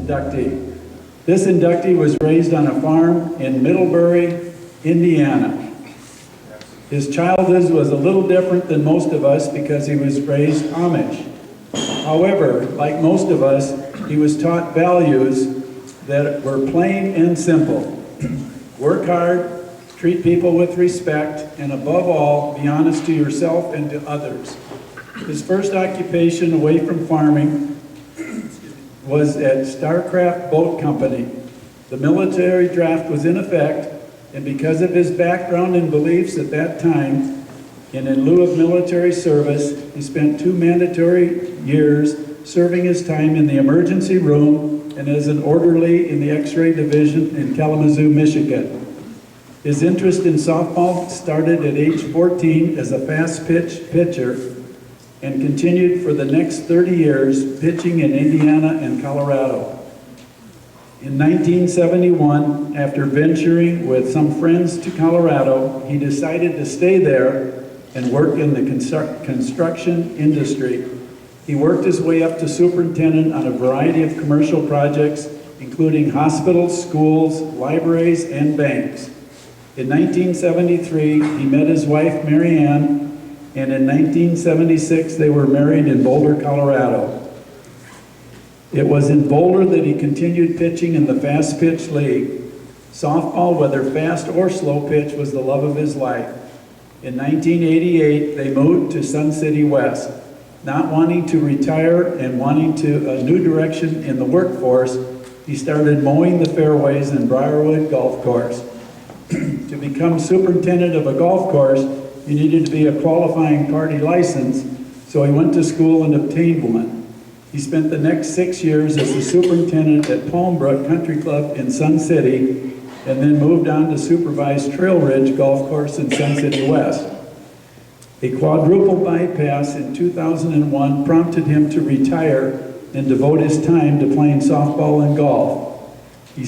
inductee. This inductee was raised on a farm in Middlebury, Indiana. His childhood was a little different than most of us because he was raised Amish. However, like most of us, he was taught values that were plain and simple. Work hard, treat people with respect, and above all, be honest to yourself and to others. His first occupation away from farming was at Starcraft Boat Company. The military draft was in effect, and because of his background and beliefs at that time, and in lieu of military service, he spent 2 mandatory years serving his time in the emergency room and as an orderly in the X-ray division in Kalamazoo, Michigan. His interest in softball started at age 14 as a fast-pitch pitcher and continued for the next 30 years pitching in Indiana and Colorado. In 1971, after venturing with some friends to Colorado, he decided to stay there and work in the construction industry. He worked his way up to superintendent on a variety of commercial projects, including hospitals, schools, libraries, and banks. In 1973, he met his wife, Mary Ann, and in 1976, they were married in Boulder, Colorado. It was in Boulder that he continued pitching in the fast pitch league. Softball, whether fast or slow pitch, was the love of his life. In 1988, they moved to Sun City West. Not wanting to retire and wanting a new direction in the workforce, he started mowing the fairways in Briarwood Golf Course. To become superintendent of a golf course, you needed to be a qualifying party license, so he went to school and obtained one. He spent the next 6 years as the superintendent at Palm Brook Country Club in Sun City, and then moved on to supervise Trail Ridge Golf Course in Sun City West. A quadruple bypass in 2001 prompted him to retire and devote his time to playing softball and golf. He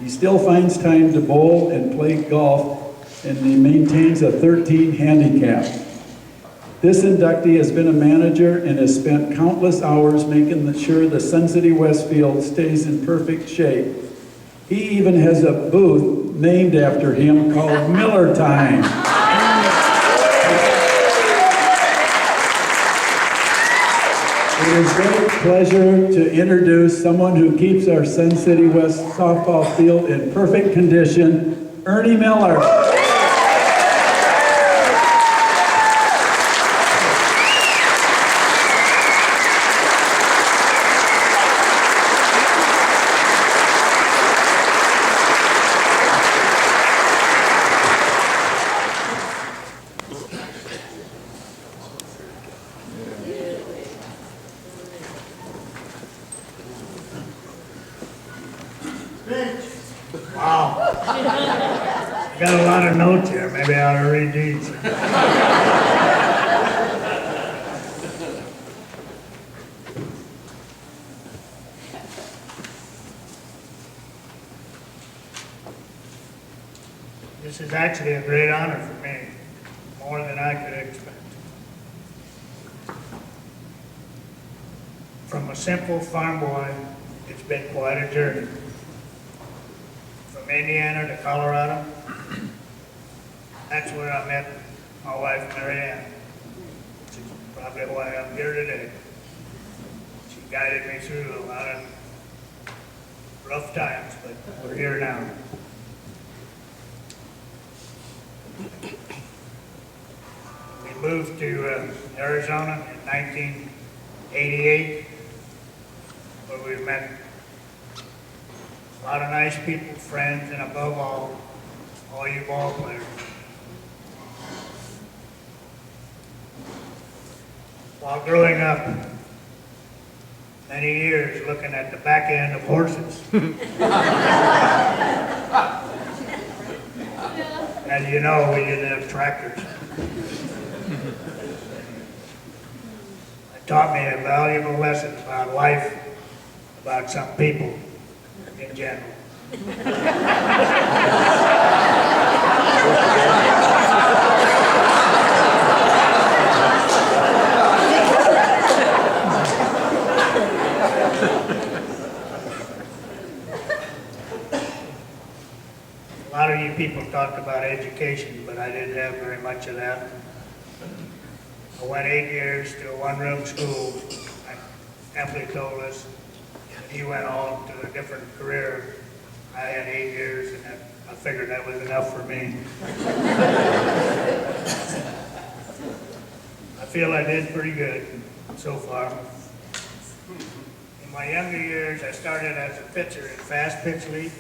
still finds time to bowl and play golf, and he maintains a 13 handicap. This inductee has been a manager and has spent countless hours making sure the Sun City West field stays in perfect shape. He even has a booth named after him called Miller Time. It is a great pleasure to introduce someone who keeps our Sun City West softball field in perfect condition, Ernie Miller. Wow. Got a lot of notes here. Maybe I ought to read these. This is actually a great honor for me, more than I could expect. From a simple farm boy, it's been quite a journey. From Indiana to Colorado, that's where I met my wife, Mary Ann, which is probably why I'm here today. She guided me through a lot of rough times, but we're here now. We moved to Arizona in 1988, where we met a lot of nice people, friends, and above all you ball players. While growing up, many years looking at the back end of horses. As you know, we didn't have tractors. It taught me a valuable lesson about life, about some people in general. people talk about education, but I didn't have very much of that. I went 8 years to a one-room school. Like Emily told us, and he went on to a different career. I had 8 years, and I figured that was enough for me. I feel I did pretty good so far. In my younger years, I started as a pitcher in fast pitch league,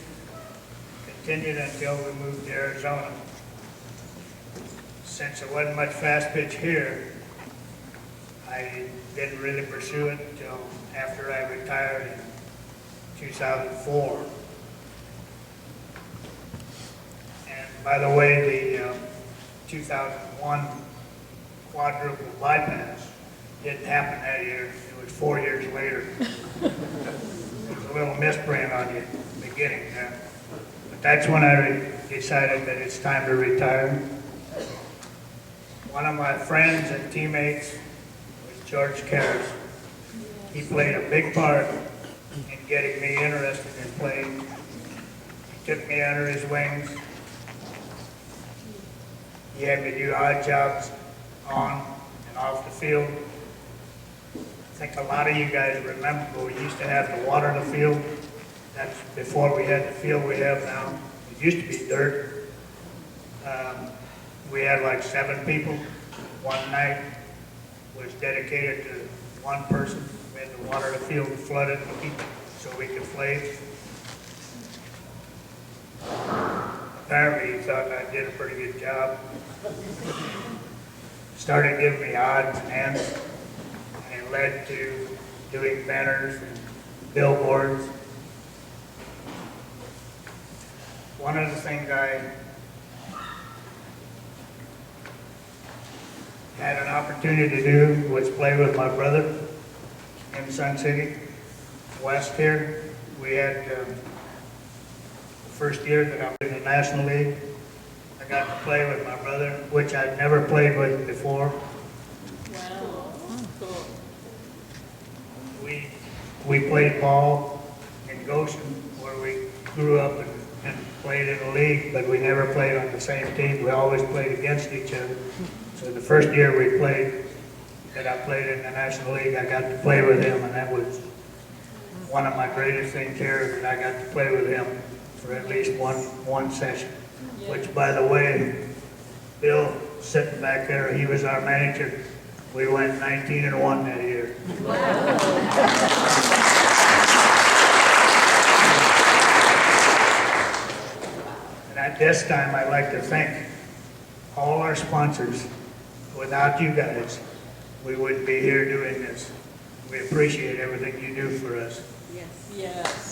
continued until we moved to Arizona. Since there wasn't much fast pitch here, I didn't really pursue it until after I retired in 2004. And by the way, the 2001 quadruple bypass didn't happen that year. It was 4 years later. There's a little misprint on the beginning there. But that's when I decided that it's time to retire. One of my friends and teammates was George Karras. He played a big part in getting me interested in playing. He took me under his wings. He had me do odd jobs on and off the field. I think a lot of you guys remember we used to have to water the field. That's before we had the field we have now. It used to be dirt. We had like 7 people. One night was dedicated to one person. We had to water the field, flood it, and keep it so we could play. Apparently he thought I did a pretty good job. Started giving me odds and ends, and it led to doing banners and billboards. One of the things I had an opportunity to do was play with my brother in Sun City, west here. We had the first year that I was in the National League. I got to play with my brother, which I'd never played with before. Wow, cool. We played ball in Goshen, where we grew up and played in the league, but we never played on the same team. We always played against each other. So the first year we played, that I played in the National League, I got to play with him, and that was one of my greatest things here, that I got to play with him for at least one session. Yeah. Which, by the way, Bill sitting back there, he was our manager. We went 19-1 that year. And at this time, I'd like to thank all our sponsors. Without you guys, we wouldn't be here doing this. We appreciate everything you do for us. Yes.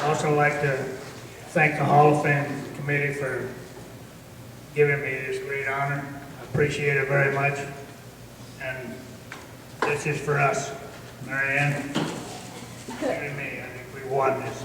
I'd also like to thank the Hall of Fame committee for giving me this great honor. I appreciate it very much. And this is for us. Mary Ann, you and me, I think we won this.